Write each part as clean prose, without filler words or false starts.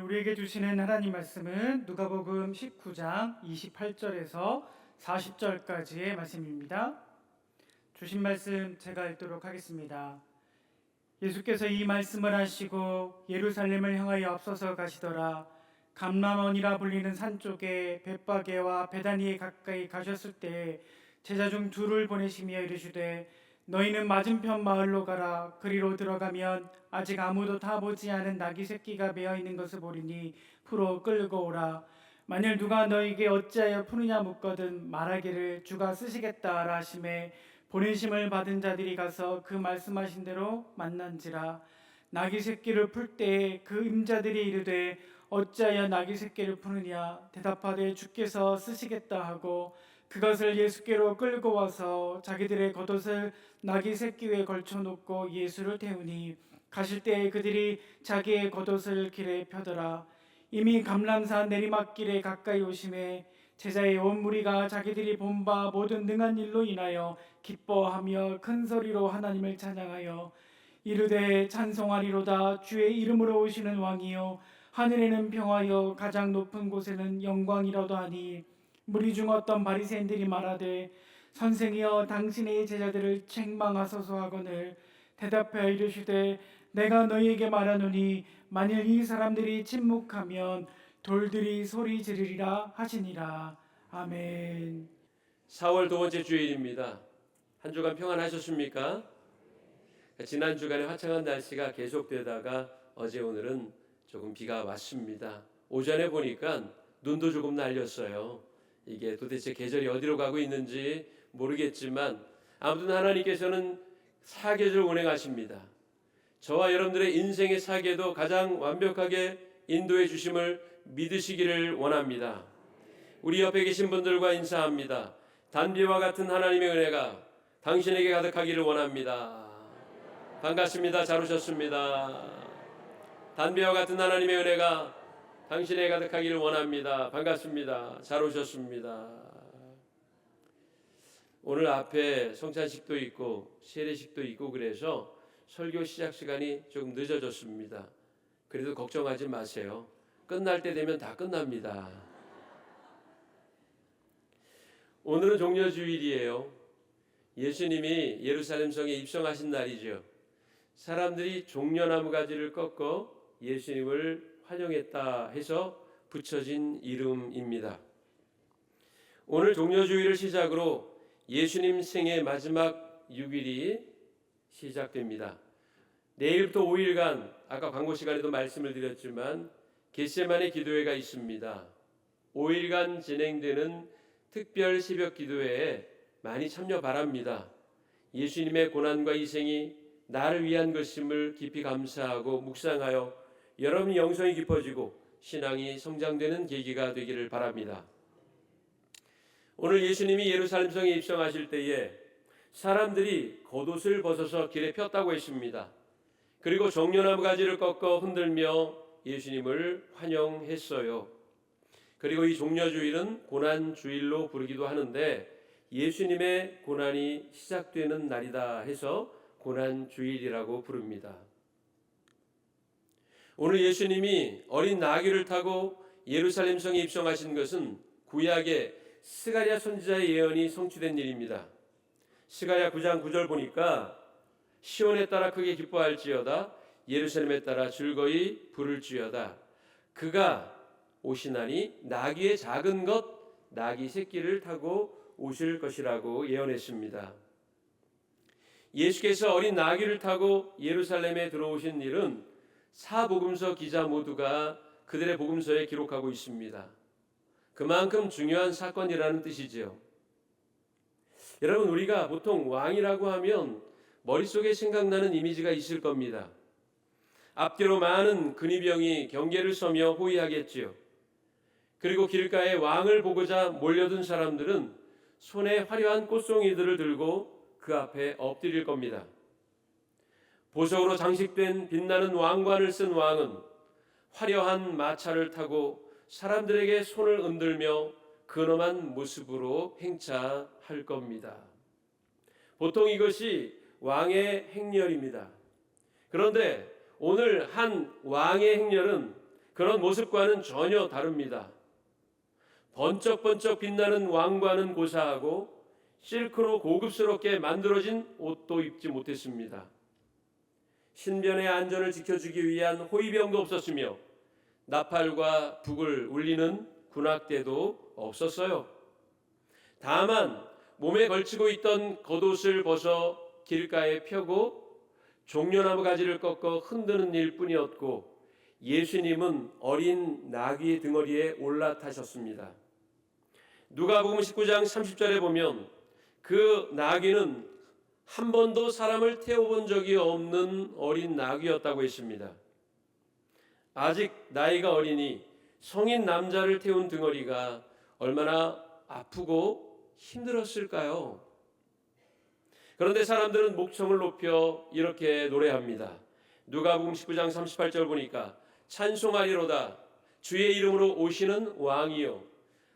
우리에게 주시는 하나님 말씀은 누가복음 19장 28절에서 40절까지의 말씀입니다. 주신 말씀 제가 읽도록 하겠습니다. 예수께서 이 말씀을 하시고 예루살렘을 향하여 앞서서 가시더라. 감람원이라 불리는 산 쪽에 벳바게와 베다니에 가까이 가셨을 때 제자 중 둘을 보내시며 이르시되 너희는 맞은편 마을로 가라. 그리로 들어가면 아직 아무도 타보지 않은 나귀 새끼가 매어 있는 것을 보리니 풀어 끌고 오라. 만일 누가 너희에게 어찌하여 푸느냐 묻거든 말하기를 주가 쓰시겠다라 하시매 보내심을 받은 자들이 가서 그 말씀하신 대로 만난지라. 나귀 새끼를 풀 때에 그 임자들이 이르되 어찌하여 나귀 새끼를 푸느냐 대답하되 주께서 쓰시겠다 하고 그것을 예수께로 끌고 와서 자기들의 겉옷을 나귀 새끼 위에 걸쳐 놓고 예수를 태우니 가실 때에 그들이 자기의 겉옷을 길에 펴더라. 이미 감람산 내리막길에 가까이 오심에 제자의 온 무리가 자기들이 본 바 모든 능한 일로 인하여 기뻐하며 큰 소리로 하나님을 찬양하여 이르되 찬송하리로다. 주의 이름으로 오시는 왕이요 하늘에는 평화여 가장 높은 곳에는 영광이라도 하니. 무리 중 어떤 바리새인들이 말하되 선생이여 당신의 제자들을 책망하소서 하거늘 대답하여 이르시되 내가 너희에게 말하노니 만일 이 사람들이 침묵하면 돌들이 소리 지르리라 하시니라. 아멘. 4월 두 번째 주일입니다. 한 주간 평안하셨습니까? 지난 주간에 화창한 날씨가 계속되다가 어제 오늘은 조금 비가 왔습니다. 오전에 보니까 눈도 조금 날렸어요. 이게 도대체 계절이 어디로 가고 있는지 모르겠지만 아무튼 하나님께서는 사계절 운행하십니다. 저와 여러분들의 인생의 사계도 가장 완벽하게 인도해 주심을 믿으시기를 원합니다. 우리 옆에 계신 분들과 인사합니다. 단비와 같은 하나님의 은혜가 당신에게 가득하기를 원합니다. 반갑습니다. 잘 오셨습니다. 단비와 같은 하나님의 은혜가 당신에게 가득하기를 원합니다. 반갑습니다. 잘 오셨습니다. 오늘 앞에 성찬식도 있고 세례식도 있고 그래서 설교 시작 시간이 조금 늦어졌습니다. 그래도 걱정하지 마세요. 끝날 때 되면 다 끝납니다. 오늘은 종려주일이에요. 예수님이 예루살렘 성에 입성하신 날이죠. 사람들이 종려나무 가지를 꺾어 예수님을 환영했다 해서 붙여진 이름입니다. 오늘 종려주일을 시작으로 예수님 생애 마지막 6일이 시작됩니다. 내일부터 5일간 아까 광고 시간에도 말씀을 드렸지만 겟세마네 기도회가 있습니다. 5일간 진행되는 특별 새벽 기도회에 많이 참여 바랍니다. 예수님의 고난과 희생이 나를 위한 것임을 깊이 감사하고 묵상하여 여러분의 영성이 깊어지고 신앙이 성장되는 계기가 되기를 바랍니다. 오늘 예수님이 예루살렘 성에 입성하실 때에 사람들이 겉옷을 벗어서 길에 폈다고 했습니다. 그리고 종려나무 가지를 꺾어 흔들며 예수님을 환영했어요. 그리고 이 종려주일은 고난주일로 부르기도 하는데 예수님의 고난이 시작되는 날이다 해서 고난주일이라고 부릅니다. 오늘 예수님이 어린 나귀를 타고 예루살렘 성에 입성하신 것은 구약의 스가랴 선지자의 예언이 성취된 일입니다. 스가랴 9장 9절 보니까 시온에 따라 크게 기뻐할지어다 예루살렘에 따라 즐거이 부를지어다 그가 오시나니 나귀의 작은 것 나귀 새끼를 타고 오실 것이라고 예언했습니다. 예수께서 어린 나귀를 타고 예루살렘에 들어오신 일은 사복음서 기자 모두가 그들의 복음서에 기록하고 있습니다. 그만큼 중요한 사건이라는 뜻이지요. 여러분, 우리가 보통 왕이라고 하면 머릿속에 생각나는 이미지가 있을 겁니다. 앞뒤로 많은 근위병이 경계를 서며 호위하겠지요. 그리고 길가에 왕을 보고자 몰려든 사람들은 손에 화려한 꽃송이들을 들고 그 앞에 엎드릴 겁니다. 보석으로 장식된 빛나는 왕관을 쓴 왕은 화려한 마차를 타고 사람들에게 손을 흔들며 근엄한 모습으로 행차할 겁니다. 보통 이것이 왕의 행렬입니다. 그런데 오늘 한 왕의 행렬은 그런 모습과는 전혀 다릅니다. 번쩍번쩍 빛나는 왕관은 고사하고 실크로 고급스럽게 만들어진 옷도 입지 못했습니다. 신변의 안전을 지켜주기 위한 호위병도 없었으며 나팔과 북을 울리는 군악대도 없었어요. 다만 몸에 걸치고 있던 겉옷을 벗어 길가에 펴고 종려나무 가지를 꺾어 흔드는 일뿐이었고 예수님은 어린 나귀 등어리에 올라타셨습니다. 누가복음 19장 30절에 보면 그 나귀는 한 번도 사람을 태워본 적이 없는 어린 나귀였다고 했습니다. 아직 나이가 어리니 성인 남자를 태운 등어리가 얼마나 아프고 힘들었을까요? 그런데 사람들은 목청을 높여 이렇게 노래합니다. 누가복음 19장 38절 보니까 찬송하리로다 주의 이름으로 오시는 왕이요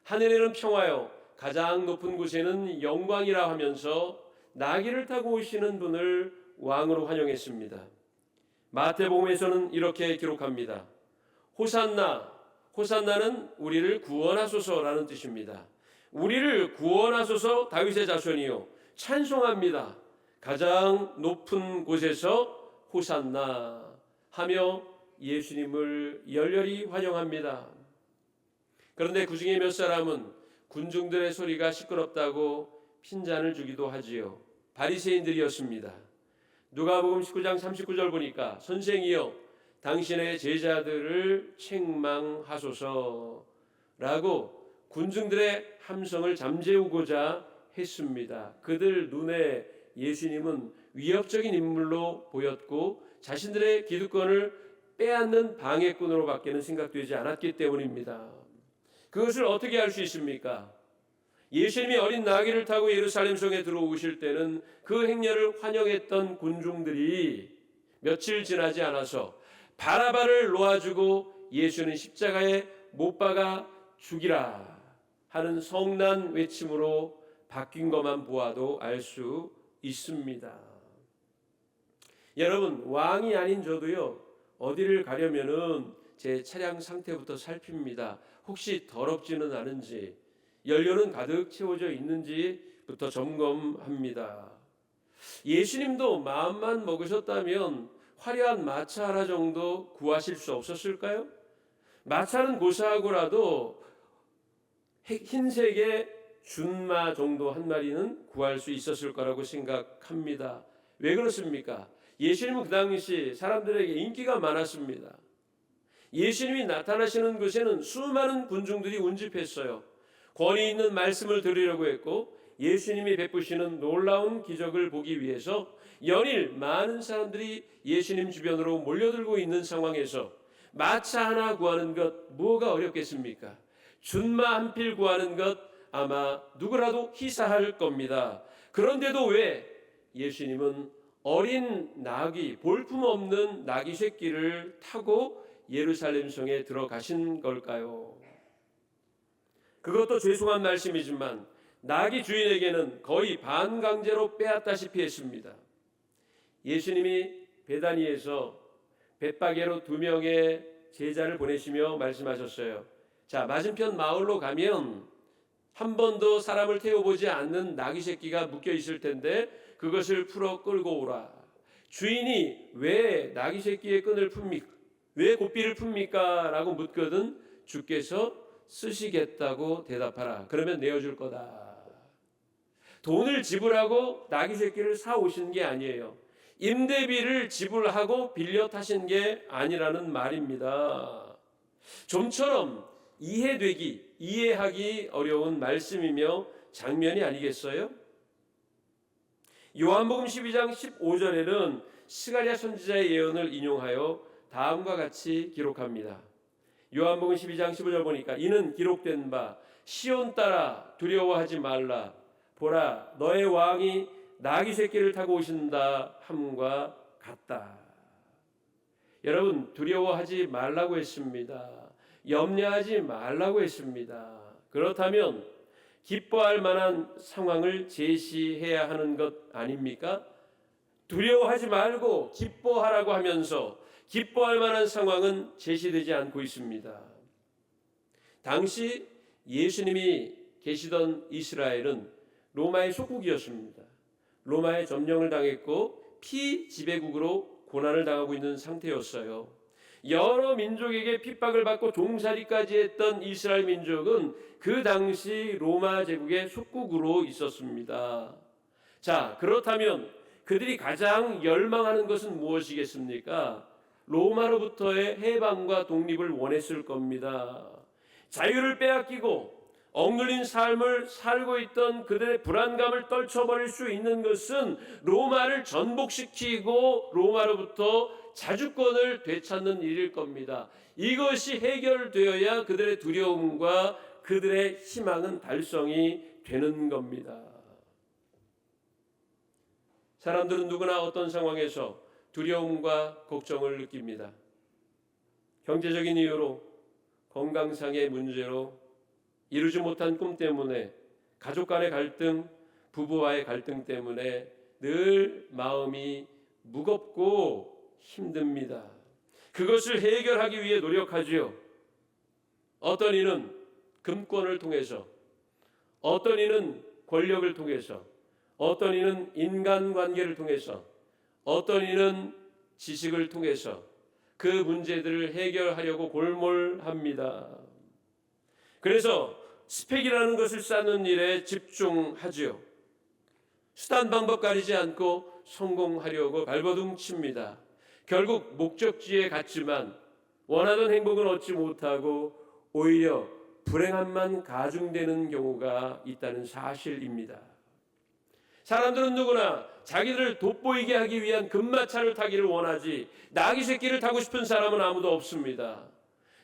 하늘에는 평화요 가장 높은 곳에는 영광이라 하면서 나귀를 타고 오시는 분을 왕으로 환영했습니다. 마태복음에서는 이렇게 기록합니다. 호산나, 호산나는 우리를 구원하소서라는 뜻입니다. 우리를 구원하소서 다윗의 자손이요 찬송합니다. 가장 높은 곳에서 호산나 하며 예수님을 열렬히 환영합니다. 그런데 그 중에 몇 사람은 군중들의 소리가 시끄럽다고 핀잔을 주기도 하지요. 바리새인들이었습니다. 누가복음 19장 39절 보니까 선생이여 당신의 제자들을 책망하소서라고 군중들의 함성을 잠재우고자 했습니다. 그들 눈에 예수님은 위협적인 인물로 보였고 자신들의 기득권을 빼앗는 방해꾼으로 밖에는 생각되지 않았기 때문입니다. 그것을 어떻게 알 수 있습니까? 예수님이 어린 나귀를 타고 예루살렘 성에 들어오실 때는 그 행렬을 환영했던 군중들이 며칠 지나지 않아서 바라바를 놓아주고 예수는 십자가에 못 박아 죽이라 하는 성난 외침으로 바뀐 것만 보아도 알 수 있습니다. 여러분, 왕이 아닌 저도요 어디를 가려면은 제 차량 상태부터 살핍니다. 혹시 더럽지는 않은지, 연료는 가득 채워져 있는지부터 점검합니다. 예수님도 마음만 먹으셨다면 화려한 마차 하나 정도 구하실 수 없었을까요? 마차는 고사하고라도 흰색의 준마 정도 한 마리는 구할 수 있었을 거라고 생각합니다. 왜 그렇습니까? 예수님은 그 당시 사람들에게 인기가 많았습니다. 예수님이 나타나시는 곳에는 수많은 군중들이 운집했어요. 권위 있는 말씀을 들으려고 했고 예수님이 베푸시는 놀라운 기적을 보기 위해서 연일 많은 사람들이 예수님 주변으로 몰려들고 있는 상황에서 마차 하나 구하는 것 뭐가 어렵겠습니까? 준마 한 필 구하는 것 아마 누구라도 희사할 겁니다. 그런데도 왜 예수님은 어린 나귀, 볼품없는 나귀 새끼를 타고 예루살렘 성에 들어가신 걸까요? 그것도 죄송한 말씀이지만 나귀 주인에게는 거의 반강제로 빼앗다시피 했습니다. 예수님이 베다니에서 벳바게로 2명의 제자를 보내시며 말씀하셨어요. 자, 맞은편 마을로 가면 한 번도 사람을 태워보지 않는 나귀 새끼가 묶여 있을 텐데 그것을 풀어 끌고 오라. 주인이 왜 나귀 새끼의 끈을 풉니까? 왜 고삐를 풉니까? 라고 묻거든 주께서 쓰시겠다고 대답하라. 그러면 내어줄 거다. 돈을 지불하고 나귀 새끼를 사 오신 게 아니에요. 임대비를 지불하고 빌려 타신 게 아니라는 말입니다. 좀처럼 이해하기 어려운 말씀이며 장면이 아니겠어요? 요한복음 12장 15절에는 스가랴 선지자의 예언을 인용하여 다음과 같이 기록합니다. 요한복음 12장 15절 보니까 이는 기록된 바 시온 딸아 두려워하지 말라 보라 너의 왕이 나귀 새끼를 타고 오신다 함과 같다. 여러분 두려워하지 말라고 했습니다. 염려하지 말라고 했습니다. 그렇다면 기뻐할 만한 상황을 제시해야 하는 것 아닙니까? 두려워하지 말고 기뻐하라고 하면서 기뻐할 만한 상황은 제시되지 않고 있습니다. 당시 예수님이 계시던 이스라엘은 로마의 속국이었습니다. 로마의 점령을 당했고 피지배국으로 고난을 당하고 있는 상태였어요. 여러 민족에게 핍박을 받고 종살이까지 했던 이스라엘 민족은 그 당시 로마 제국의 속국으로 있었습니다. 자, 그렇다면 그들이 가장 열망하는 것은 무엇이겠습니까? 로마로부터의 해방과 독립을 원했을 겁니다. 자유를 빼앗기고 억눌린 삶을 살고 있던 그들의 불안감을 떨쳐버릴 수 있는 것은 로마를 전복시키고 로마로부터 자주권을 되찾는 일일 겁니다. 이것이 해결되어야 그들의 두려움과 그들의 희망은 달성이 되는 겁니다. 사람들은 누구나 어떤 상황에서 두려움과 걱정을 느낍니다. 경제적인 이유로, 건강상의 문제로, 이루지 못한 꿈 때문에, 가족 간의 갈등, 부부와의 갈등 때문에 늘 마음이 무겁고 힘듭니다. 그것을 해결하기 위해 노력하지요. 어떤 이는 금권을 통해서, 어떤 이는 권력을 통해서, 어떤 이는 인간관계를 통해서, 어떤 이는 지식을 통해서 그 문제들을 해결하려고 골몰합니다. 그래서 스펙이라는 것을 쌓는 일에 집중하지요. 수단 방법 가리지 않고 성공하려고 발버둥 칩니다. 결국 목적지에 갔지만 원하던 행복은 얻지 못하고 오히려 불행함만 가중되는 경우가 있다는 사실입니다. 사람들은 누구나 자기들을 돋보이게 하기 위한 금마차를 타기를 원하지 나귀 새끼를 타고 싶은 사람은 아무도 없습니다.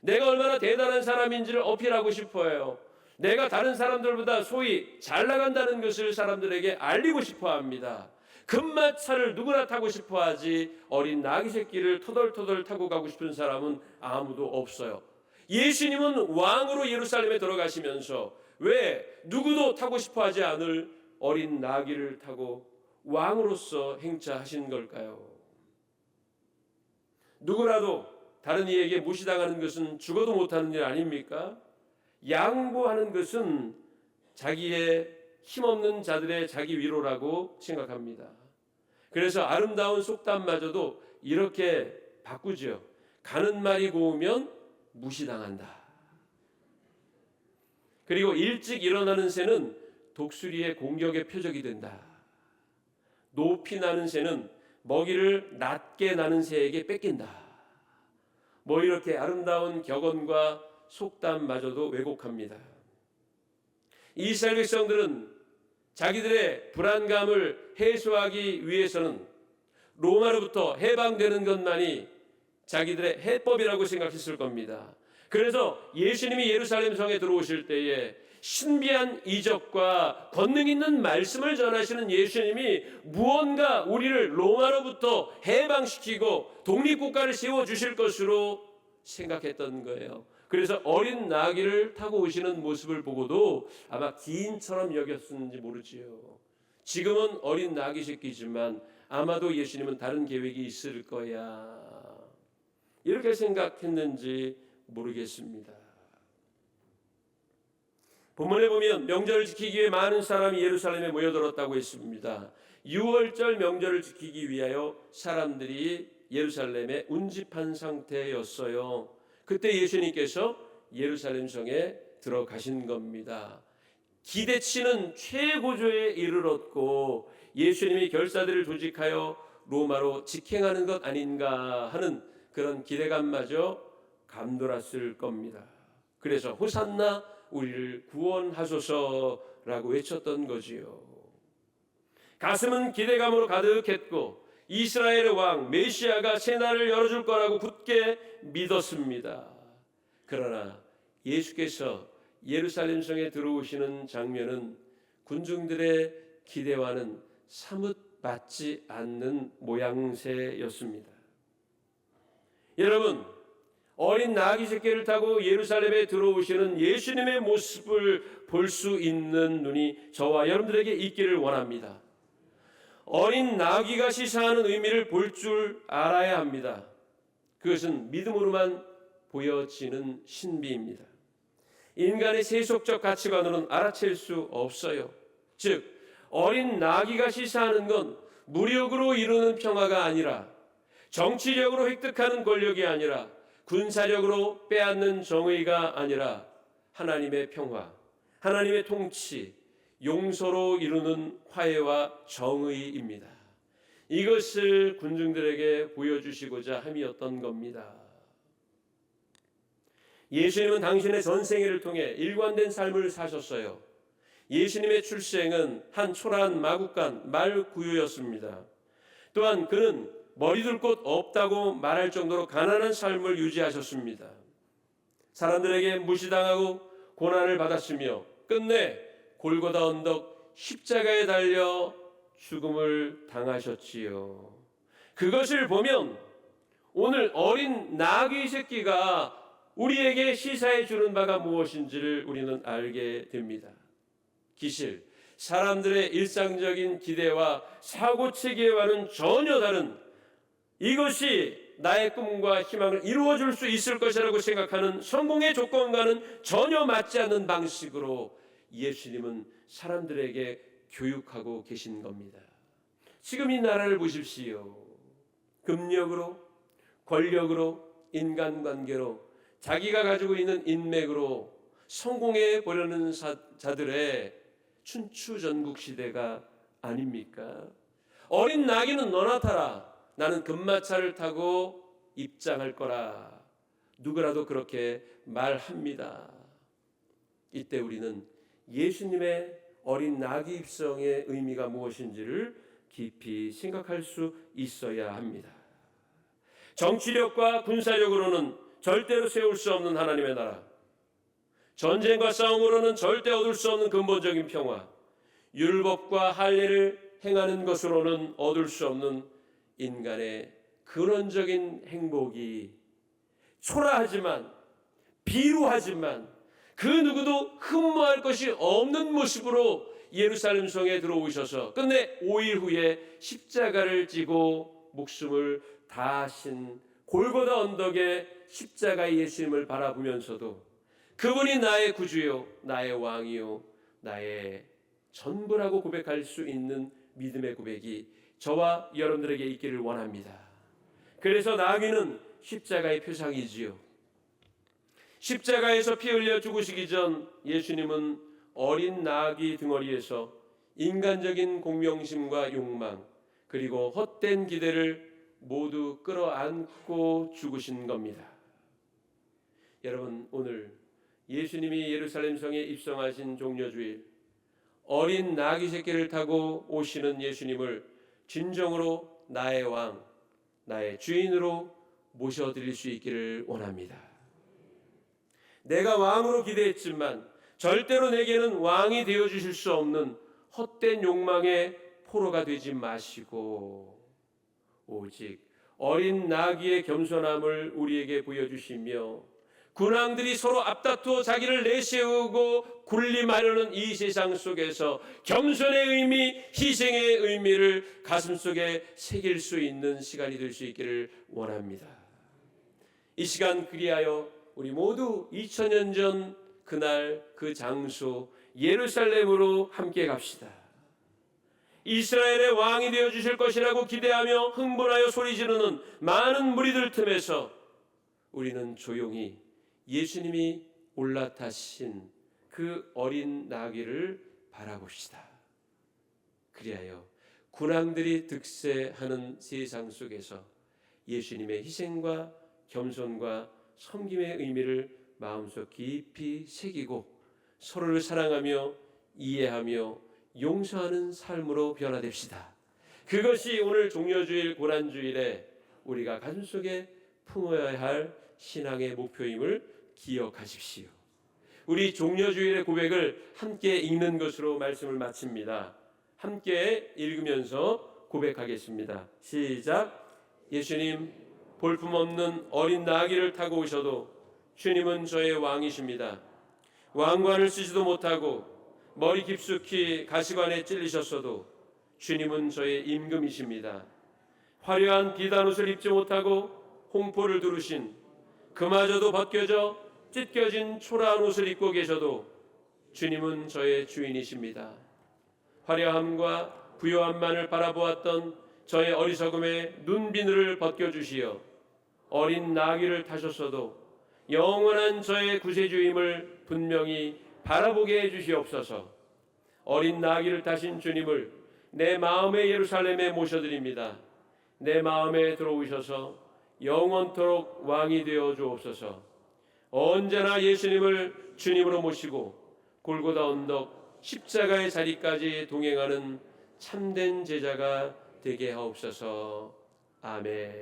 내가 얼마나 대단한 사람인지를 어필하고 싶어해요. 내가 다른 사람들보다 소위 잘 나간다는 것을 사람들에게 알리고 싶어 합니다. 금마차를 누구나 타고 싶어 하지 어린 나귀 새끼를 터덜터덜 타고 가고 싶은 사람은 아무도 없어요. 예수님은 왕으로 예루살렘에 들어가시면서 왜 누구도 타고 싶어 하지 않을 어린 나귀를 타고 왕으로서 행차하신 걸까요? 누구라도 다른 이에게 무시당하는 것은 죽어도 못하는 일 아닙니까? 양보하는 것은 자기의 힘없는 자들의 자기 위로라고 생각합니다. 그래서 아름다운 속담마저도 이렇게 바꾸죠. 가는 말이 고우면 무시당한다. 그리고 일찍 일어나는 새는 독수리의 공격의 표적이 된다. 높이 나는 새는 먹이를 낮게 나는 새에게 뺏긴다. 뭐 이렇게 아름다운 격언과 속담마저도 왜곡합니다. 이스라엘 백성들은 자기들의 불안감을 해소하기 위해서는 로마로부터 해방되는 것만이 자기들의 해법이라고 생각했을 겁니다. 그래서 예수님이 예루살렘 성에 들어오실 때에 신비한 이적과 권능 있는 말씀을 전하시는 예수님이 무언가 우리를 로마로부터 해방시키고 독립국가를 세워주실 것으로 생각했던 거예요. 그래서 어린 나귀를 타고 오시는 모습을 보고도 아마 기인처럼 여겼는지 모르지요. 지금은 어린 나귀 새끼지만 아마도 예수님은 다른 계획이 있을 거야. 이렇게 생각했는지 모르겠습니다. 본문에 보면 명절을 지키기 위해 많은 사람이 예루살렘에 모여들었다고 했습니다. 6월절 명절을 지키기 위하여 사람들이 예루살렘에 운집한 상태였어요. 그때 예수님께서 예루살렘 성에 들어가신 겁니다. 기대치는 최고조에 이르렀고 예수님이 결사들을 조직하여 로마로 직행하는 것 아닌가 하는 그런 기대감마저 감돌았을 겁니다. 그래서 호산나 우리를 구원하소서라고 외쳤던 거지요. 가슴은 기대감으로 가득했고 이스라엘의 왕 메시아가 새날을 열어줄 거라고 굳게 믿었습니다. 그러나 예수께서 예루살렘 성에 들어오시는 장면은 군중들의 기대와는 사뭇 맞지 않는 모양새였습니다. 여러분, 어린 나귀 새끼를 타고 예루살렘에 들어오시는 예수님의 모습을 볼 수 있는 눈이 저와 여러분들에게 있기를 원합니다. 어린 나귀가 시사하는 의미를 볼 줄 알아야 합니다. 그것은 믿음으로만 보여지는 신비입니다. 인간의 세속적 가치관으로는 알아챌 수 없어요. 즉 어린 나귀가 시사하는 건 무력으로 이루는 평화가 아니라, 정치력으로 획득하는 권력이 아니라, 군사력으로 빼앗는 정의가 아니라 하나님의 평화, 하나님의 통치, 용서로 이루는 화해와 정의입니다. 이것을 군중들에게 보여주시고자 함이었던 겁니다. 예수님은 당신의 전생애를 통해 일관된 삶을 사셨어요. 예수님의 출생은 한 초라한 마구간 말구유였습니다. 또한 그는 머리둘 곳 없다고 말할 정도로 가난한 삶을 유지하셨습니다. 사람들에게 무시당하고 고난을 받았으며 끝내 골고다 언덕 십자가에 달려 죽음을 당하셨지요. 그것을 보면 오늘 어린 나귀 새끼가 우리에게 시사해 주는 바가 무엇인지를 우리는 알게 됩니다. 기실, 사람들의 일상적인 기대와 사고체계와는 전혀 다른, 이것이 나의 꿈과 희망을 이루어줄 수 있을 것이라고 생각하는 성공의 조건과는 전혀 맞지 않는 방식으로 예수님은 사람들에게 교육하고 계신 겁니다. 지금 이 나라를 보십시오. 금력으로, 권력으로, 인간관계로, 자기가 가지고 있는 인맥으로 성공해 보려는 자들의 춘추전국 시대가 아닙니까? 어린 나귀는 너나 타라. 나는 금마차를 타고 입장할 거라. 누구라도 그렇게 말합니다. 이때 우리는 예수님의 어린 나귀 입성의 의미가 무엇인지를 깊이 생각할 수 있어야 합니다. 정치력과 군사력으로는 절대로 세울 수 없는 하나님의 나라, 전쟁과 싸움으로는 절대 얻을 수 없는 근본적인 평화, 율법과 할례를 행하는 것으로는 얻을 수 없는 인간의 근원적인 행복이 초라하지만, 비루하지만 그 누구도 흠모할 것이 없는 모습으로 예루살렘 성에 들어오셔서 끝내 5일 후에 십자가를 지고 목숨을 다하신 골고다 언덕의 십자가의 예수님을 바라보면서도 그분이 나의 구주요, 나의 왕이요, 나의 전부라고 고백할 수 있는 믿음의 고백이 저와 여러분들에게 있기를 원합니다. 그래서 나귀는 십자가의 표상이지요. 십자가에서 피 흘려 죽으시기 전 예수님은 어린 나귀 등어리에서 인간적인 공명심과 욕망, 그리고 헛된 기대를 모두 끌어안고 죽으신 겁니다. 여러분, 오늘 예수님이 예루살렘 성에 입성하신 종려주일, 어린 나귀 새끼를 타고 오시는 예수님을 진정으로 나의 왕, 나의 주인으로 모셔드릴 수 있기를 원합니다. 내가 왕으로 기대했지만 절대로 내게는 왕이 되어주실 수 없는 헛된 욕망의 포로가 되지 마시고 오직 어린 나귀의 겸손함을 우리에게 보여주시며 군왕들이 서로 앞다투어 자기를 내세우고 군림하려는 이 세상 속에서 겸손의 의미, 희생의 의미를 가슴속에 새길 수 있는 시간이 될 수 있기를 원합니다. 이 시간 그리하여 우리 모두 2000년 전 그날 그 장소 예루살렘으로 함께 갑시다. 이스라엘의 왕이 되어주실 것이라고 기대하며 흥분하여 소리 지르는 많은 무리들 틈에서 우리는 조용히 예수님이 올라타신 그 어린 나귀를 바라봅시다. 그리하여 군왕들이 득세하는 세상 속에서 예수님의 희생과 겸손과 섬김의 의미를 마음속 깊이 새기고 서로를 사랑하며 이해하며 용서하는 삶으로 변화됩시다. 그것이 오늘 종려주일 고난주일에 우리가 가슴속에 품어야 할 신앙의 목표임을 기억하십시오. 우리 종려주일의 고백을 함께 읽는 것으로 말씀을 마칩니다. 함께 읽으면서 고백하겠습니다. 시작. 예수님, 볼품없는 어린 나귀를 타고 오셔도 주님은 저의 왕이십니다. 왕관을 쓰지도 못하고 머리 깊숙이 가시관에 찔리셨어도 주님은 저의 임금이십니다. 화려한 비단옷을 입지 못하고 홍포를 두르신 그마저도 벗겨져 찢겨진 초라한 옷을 입고 계셔도 주님은 저의 주인이십니다. 화려함과 부요함만을 바라보았던 저의 어리석음의 눈비늘을 벗겨주시어 어린 나귀를 타셨어도 영원한 저의 구세주임을 분명히 바라보게 해주시옵소서. 어린 나귀를 타신 주님을 내 마음의 예루살렘에 모셔드립니다. 내 마음에 들어오셔서 영원토록 왕이 되어 주옵소서. 언제나 예수님을 주님으로 모시고 골고다 언덕 십자가의 자리까지 동행하는 참된 제자가 되게 하옵소서. 아멘.